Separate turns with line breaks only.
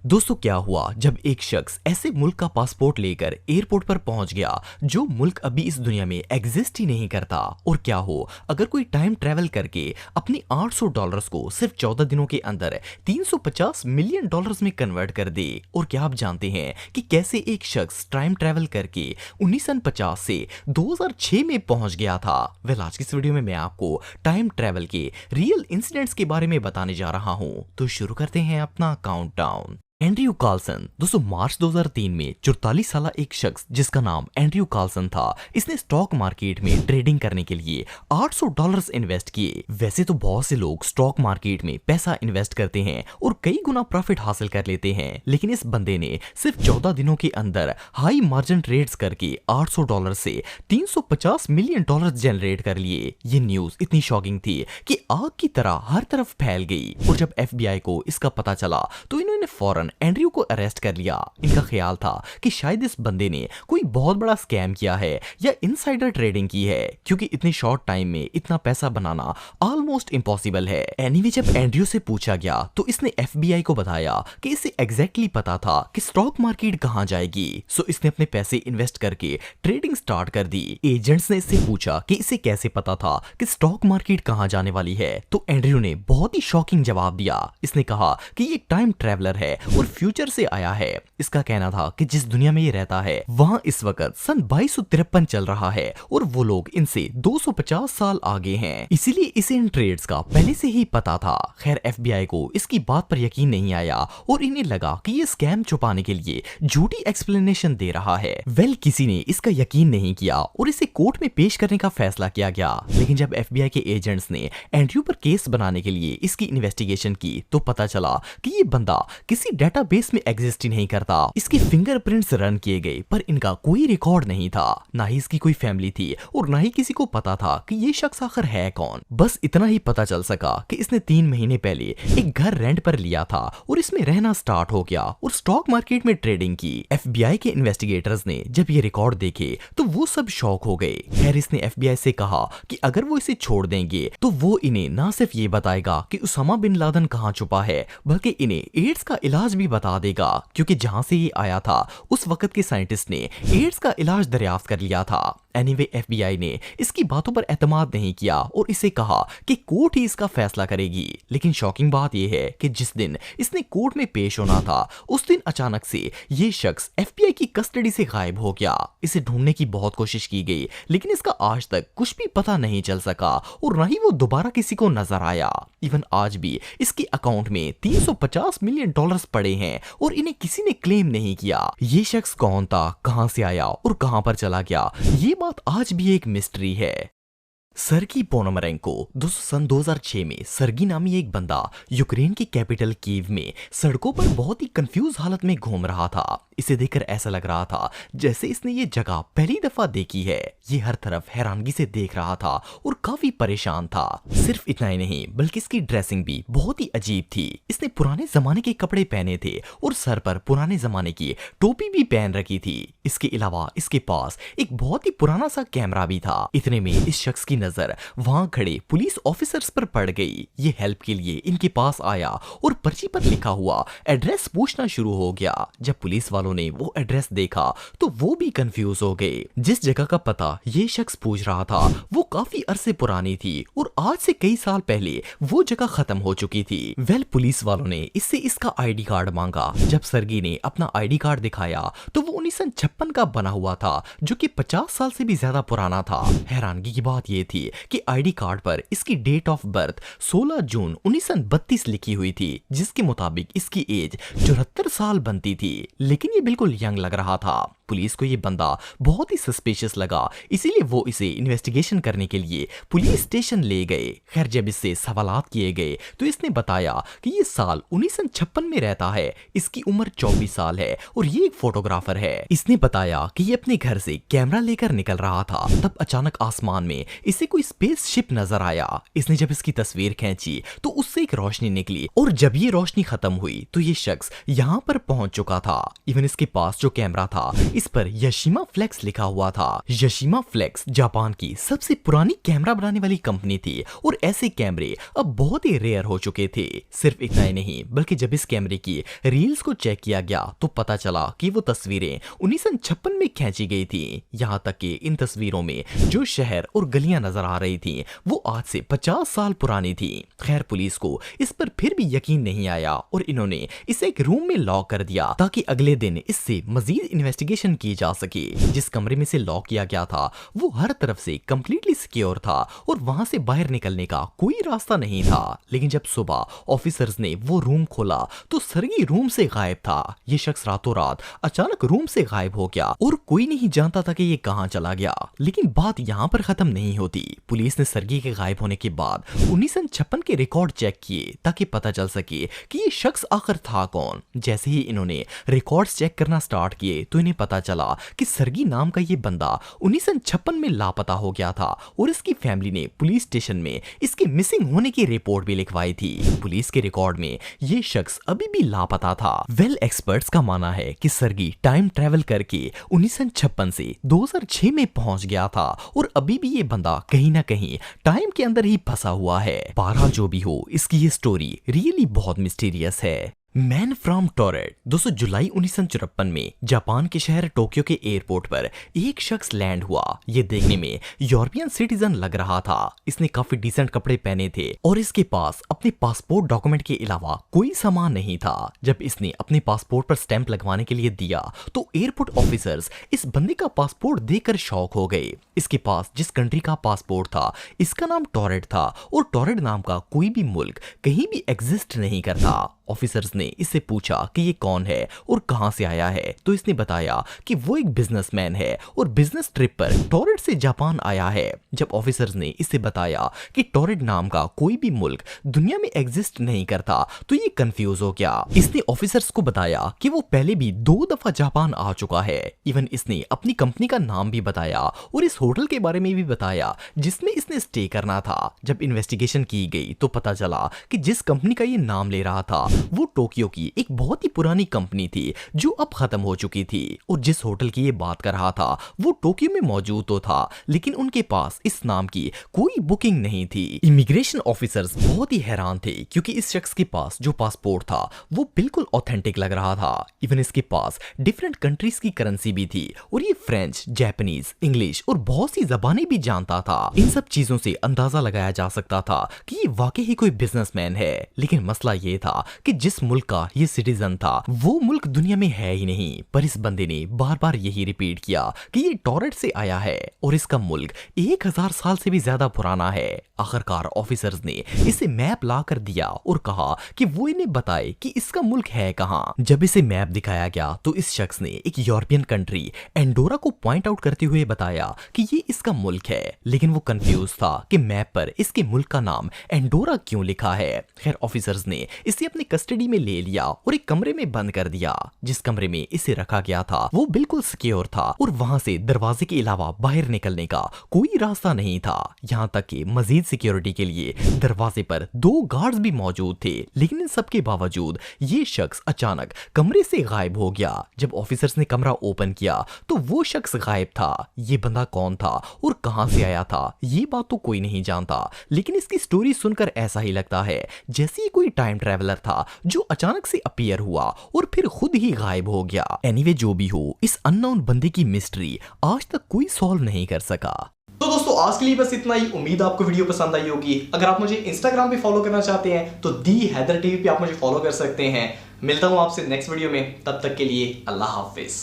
दोस्तों क्या हुआ जब एक शख्स ऐसे मुल्क का पासपोर्ट लेकर एयरपोर्ट पर पहुंच गया जो मुल्क अभी इस दुनिया में एग्जिस्ट ही नहीं करता। और क्या हो अगर कोई टाइम ट्रेवल करके अपने $800 को सिर्फ 14 दिनों के अंदर $350 मिलियन में कन्वर्ट कर दे। और क्या आप जानते हैं कि कैसे एक शख्स टाइम ट्रेवल करके 1950 से 2006 में पहुंच गया था। वेल आज की इस वीडियो में मैं आपको टाइम ट्रेवल के रियल इंसिडेंट्स के बारे में बताने जा रहा हूं। तो शुरू करते हैं अपना काउंटडाउन। एंड्रयू कार्लसन दोस्तों मार्च 2003 में 44 साल एक शख्स जिसका नाम एंड्रयू कार्लसन था, इसने स्टॉक मार्केट में ट्रेडिंग करने के लिए $800 इन्वेस्ट किए। वैसे तो बहुत से लोग स्टॉक मार्केट में पैसा इन्वेस्ट करते हैं और कई गुना प्रॉफिट हासिल कर लेते हैं, लेकिन इस बंदे ने सिर्फ 14 दिनों के अंदर हाई मार्जिन ट्रेड्स करके $800 से $350 मिलियन जनरेट कर लिए। ये न्यूज इतनी शॉकिंग थी कि आग की तरह हर तरफ फैल गई। और जब FBI को इसका पता चला तो इन्होंने फौरन एंड्रयू को अरेस्ट कर लिया। इनका ख्याल था कि शायद इस बंदे ने कोई बहुत बड़ा स्कैम किया है या इनसाइडर ट्रेडिंग की है, क्योंकि इतने शॉर्ट टाइम में इतना पैसा बनाना ऑलमोस्ट इम्पॉसिबल है। एनीवे जब एंड्रयू से पूछा गया तो इसने FBI को बताया कि इसे एग्जैक्टली पता था कि स्टॉक मार्केट कहां जाएगी, सो इसने अपने पैसे इन्वेस्ट करके ट्रेडिंग स्टार्ट कर दी। एजेंट्स ने इससे पूछा कि इसे कैसे पता था कि स्टॉक मार्केट कहां जाने वाली है, तो एंड्रयू ने बहुत ही शॉकिंग जवाब दिया। इसने कहा कि ये टाइम ट्रेवलर है और फ्यूचर से आया है। इसका कहना था कि जिस दुनिया में ये रहता है वहां इस वक्त सन 2253 चल रहा है और वो लोग इनसे 250 साल आगे हैं, इसीलिए इसे इन ट्रेड्स का पहले से ही पता था। खैर FBI को इसकी बात पर यकीन नहीं आया और इन्हें लगा कि ये स्कैम छुपाने के लिए झूठी एक्सप्लेनेशन दे रहा है। वेल किसी ने इसका यकीन नहीं किया और इसे कोर्ट में पेश करने का फैसला किया गया। लेकिन जब FBI के एजेंट्स ने एंड्रयू पर केस बनाने के लिए इसकी इन्वेस्टिगेशन की तो पता चला कि ये बंदा किसी डेटाबेस में एग्जिस्ट ही नहीं करता। इसके फिंगरप्रिंट्स रन किए गए पर इनका कोई रिकॉर्ड नहीं था, ना ही इसकी कोई फैमिली थी और ना ही किसी को पता था कि ये शख्स आखिर है कौन। बस इतना ही पता चल सका कि इसने 3 महीने पहले एक घर रेंट पर लिया था और इसमें रहना स्टार्ट हो गया और स्टॉक मार्केट में ट्रेडिंग की। FBI के इन्वेस्टिगेटर्स ने जब ये रिकॉर्ड देखे तो वो सब शॉक हो गए। खैर इसने FBI से कहा कि अगर वो इसे छोड़ देंगे तो वो इन्हें ना सिर्फ ये बताएगा कि उसामा बिन लादेन कहां छुपा है, बल्कि इन्हें एड्स का इलाज भी बता देगा, क्योंकि जहां से ये आया था उस वक्त के साइंटिस्ट ने एड्स का इलाज दरियाफ्त कर लिया था। एनीवे FBI ने इसकी बातों पर एतमाद नहीं किया और इसे कहा कि कोर्ट ही इसका फैसला करेगी। लेकिन शॉकिंग बात यह है कि जिस दिन इसने कोर्ट में पेश होना था उस दिन अचानक से ये शख्स FBI की कस्टडी से गायब हो गया। इसे ढूंढने की बहुत कोशिश की गई लेकिन इसका आज तक कुछ भी पता नहीं चल सका और न ही वो दोबारा किसी को नजर आया। इवन आज भी इसके अकाउंट में $350 मिलियन पड़े हैं और इन्हें किसी ने क्लेम नहीं किया। ये शख्स कौन था, कहां से आया और कहां पर चला गया, ये बात आज भी एक मिस्ट्री है। सर्गी पोनोमरेंको दोस्तों सन 2006 में सर्गी नामी एक बंदा यूक्रेन की कैपिटल कीव में सड़कों पर बहुत ही कंफ्यूज हालत में घूम रहा था। इसे देखकर ऐसा लग रहा था जैसे इसने ये जगह पहली दफा देखी है। ये हर तरफ हैरानगी से देख रहा था और काफी परेशान था। सिर्फ इतना ही नहीं बल्कि इसकी ड्रेसिंग भी बहुत ही अजीब थी। इसने पुराने जमाने के कपड़े पहने थे और सर पर पुराने जमाने की टोपी भी पहन रखी थी। इसके अलावा इसके पास एक बहुत ही पुराना सा कैमरा भी था। इतने में इस शख्स की नजर वहां खड़े पुलिस ऑफिसर्स पर पड़ गई। ये हेल्प के लिए इनके पास आया और पर्ची पर लिखा हुआ एड्रेस पूछना शुरू हो गया। जब पुलिस वालों ने वो एड्रेस देखा तो वो भी कंफ्यूज हो गए। जिस जगह का पता ये शख्स पूछ रहा था वो काफी अरसे पुरानी थी और आज से कई साल पहले वो जगह खत्म हो चुकी थी। वेल पुलिस वालों ने इससे इसका ID कार्ड मांगा। जब सर्गी ने अपना ID कार्ड दिखाया तो वो 1956 का बना हुआ था, जो कि 50 साल से भी ज्यादा पुराना था। हैरानगी की बात ये थी कि ID कार्ड पर इसकी डेट ऑफ बर्थ 16 जून 1932 लिखी हुई थी, जिसके मुताबिक इसकी एज 74 साल बनती थी। लेकिन ये बिल्कुल यंग लग रहा था। पुलिस को ये बंदा बहुत ही सस्पिशियस लगा, इसीलिए वो इसे इन्वेस्टिगेशन करने के लिए पुलिस स्टेशन ले गए। खैर जब इससे सवालात किए गए तो इसने बताया कि ये साल 1956 में रहता है, इसकी उम्र 24 साल है और ये एक फोटोग्राफर है। इसने बताया कि ये अपने घर से कैमरा लेकर निकल रहा था, तब अचानक आसमान में इसे कोई स्पेसशिप नजर आया। इसने जब इसकी तस्वीर खींची तो उससे एक रोशनी निकली और जब ये रोशनी खत्म हुई तो ये शख्स यहाँ पर पहुंच चुका था। इवन इसके पास जो कैमरा था इस पर यशिमा फ्लेक्स लिखा हुआ था। यशिमा फ्लेक्स जापान की सबसे पुरानी कैमरा बनाने वाली कंपनी थी और ऐसे कैमरे अब बहुत ही रेयर हो चुके थे। सिर्फ इतना ही नहीं बल्कि जब इस कैमरे की रील्स को चेक किया गया तो पता चला कि वो तस्वीरें 1956 में खींची गई थी। यहाँ तक कि इन तस्वीरों में जो शहर और गलियां नजर आ रही थी वो आज से 50 साल पुरानी थी। खैर पुलिस को इस पर फिर भी यकीन नहीं आया और इन्होंने इसे एक रूम में लॉक कर दिया ताकि अगले दिन इससे मजीद इन्वेस्टिगेशन की जा सके। जिस कमरे में से लॉक किया गया था वो हर तरफ से कंप्लीटली सिक्योर था और वहां से बाहर निकलने का कोई रास्ता नहीं था। लेकिन जब सुबह ऑफिसर्स ने वो रूम खोला तो सरगी रूम से गायब था। ये शख्स रातों रात अचानक रूम से गायब हो गया और कोई नहीं जानता था कि ये कहां चला गया। लेकिन बात यहाँ पर खत्म नहीं होती। पुलिस ने सरगी के गायब होने के बाद 1956 के रिकॉर्ड चेक किए ताकि पता चल सके कि ये शख्स आखिर था कौन। जैसे ही इन्होंने रिकॉर्ड्स चेक करना स्टार्ट किए तो इन्हें पता चला कि सरगी नाम का ये बंदा 1956 में लापता हो गया था और इसकी फैमिली ने पुलिस स्टेशन में इसके मिसिंग होने की रिपोर्ट भी लिखवाई थी। पुलिस के रिकॉर्ड में ये शख्स अभी भी लापता था। एक्सपर्ट्स का मानना है कि सरगी टाइम ट्रेवल करके 1956 से 2006 में पहुंच गया था और अभी भी ये बंदा कहीं ना कहीं टाइम के अंदर ही फंसा हुआ है। बहरहाल जो भी हो इसकी ये स्टोरी रियली बहुत मिस्टीरियस है। Man from torrid. दोस्तों जुलाई 1954 में जापान के शहर टोक्यो के एयरपोर्ट पर एक शख्स लैंड हुआ। ये देखने में यूरोपियन सिटीजन लग रहा था। इसने काफी डिसेंट कपड़े पहने थे और इसके पास अपने पासपोर्ट डॉक्यूमेंट के अलावा कोई सामान नहीं था। जब इसने अपने पासपोर्ट पर स्टैंप लगवाने के लिए दिया तो एयरपोर्ट ऑफिसर्स इस बंदे का पासपोर्ट देखकर शॉक हो गए। इसके पास जिस कंट्री का पासपोर्ट था इसका नाम टॉरेट था और टॉरेट नाम का कोई भी मुल्क कहीं भी एग्जिस्ट नहीं करता। ऑफिसर्स ने इससे पूछा कि ये कौन है और कहां से आया है तो इसने बताया कि वो एक बिजनेसमैन है और बिजनेस ट्रिप पर टॉरेट से जापान आया है। जब ऑफिसर्स ने इससे बताया कि टॉरेट नाम का कोई भी मुल्क दुनिया में एग्जिस्ट नहीं करता तो ये कंफ्यूज हो गया। इसने ऑफिसर्स को बताया कि वो पहले भी 2 दफा जापान आ चुका है। इवन इसने अपनी कंपनी का नाम भी बताया और इस होटल के बारे में भी बताया जिसमें इसने स्टे करना था। जब इन्वेस्टिगेशन की गई तो पता चला कि जिस कंपनी का ये नाम ले रहा था वो टोक्यो की एक बहुत ही पुरानी कंपनी थी जो अब खत्म हो चुकी थी और जिस होटल की ये बात कर रहा था वो टोक्यो में मौजूद तो था लेकिन उनके पास इस नाम की कोई बुकिंग नहीं थी। इमिग्रेशन ऑफिसर्स बहुत ही हैरान थे क्योंकि इस शख्स के पास जो पासपोर्ट था वो बिल्कुल ऑथेंटिक लग रहा था। इवन इसके पास डिफरेंट कंट्रीज की करेंसी भी थी और ये फ्रेंच, जापानीज, इंग्लिश और बहुत सी जबानें भी जानता था। इन सब चीजों से अंदाजा लगाया जा सकता था कि ये वाकई ही कोई बिजनेसमैन है। लेकिन मसला ये था कि जिस मुल्क का ये सिटीजन था वो मुल्क दुनिया में है ही नहीं। पर इस बंदे ने बार बार यही रिपीट किया कि ये टॉरेट से आया है और इसका मुल्क 1000 साल से भी ज्यादा पुराना है। आखिरकार ऑफिसर्स ने इसे मैप ला कर दिया और कहा कि वो इन्हें बताए कि इसका मुल्क है कहां। जब इसे मैप दिखाया गया तो इस शख्स ने एक यूरोपियन कंट्री एंडोरा को पॉइंट आउट करते हुए बताया कि ये इसका मुल्क है। लेकिन वो कंफ्यूज था कि मैप पर इसके मुल्क का नाम एंडोरा क्यों लिखा है। खैर ऑफिसर्स ने इसे अपनी कस्टडी में ले लिया और एक कमरे में बंद कर दिया। जिस कमरे में इसे रखा गया था वो बिल्कुल सिक्योर था और वहां से दरवाजे के अलावा बाहर निकलने का कोई रास्ता नहीं था। यहाँ तक कि मजीद सिक्योरिटी के लिए दरवाजे पर 2 गार्ड्स भी मौजूद थे। लेकिन इन सब के बावजूद ये शख्स अचानक कमरे से गायब हो गया। जब ऑफिसर्स ने कमरा ओपन किया तो वो शख्स गायब था। ये बंदा कौन था और कहां से आया था ये बात तो कोई नहीं जानता। लेकिन इसकी स्टोरी सुनकर ऐसा ही लगता है जैसे ही कोई टाइम ट्रैवलर था जो अचानक से अपीयर हुआ और फिर खुद ही गायब हो गया। एनीवे जो भी हो इस अननोन बंदे की मिस्ट्री आज तक कोई सॉल्व नहीं कर सका।
तो दोस्तों आज के लिए बस इतना ही। उम्मीद आपको वीडियो पसंद आई होगी। अगर आप मुझे इंस्टाग्राम पे फॉलो करना चाहते हैं तो दी हैदर टीवी पे आप मुझे फॉलो कर सकते हैं। मिलता हूं आपसे नेक्स्ट वीडियो में, तब तक के लिए अल्लाह हाफिज।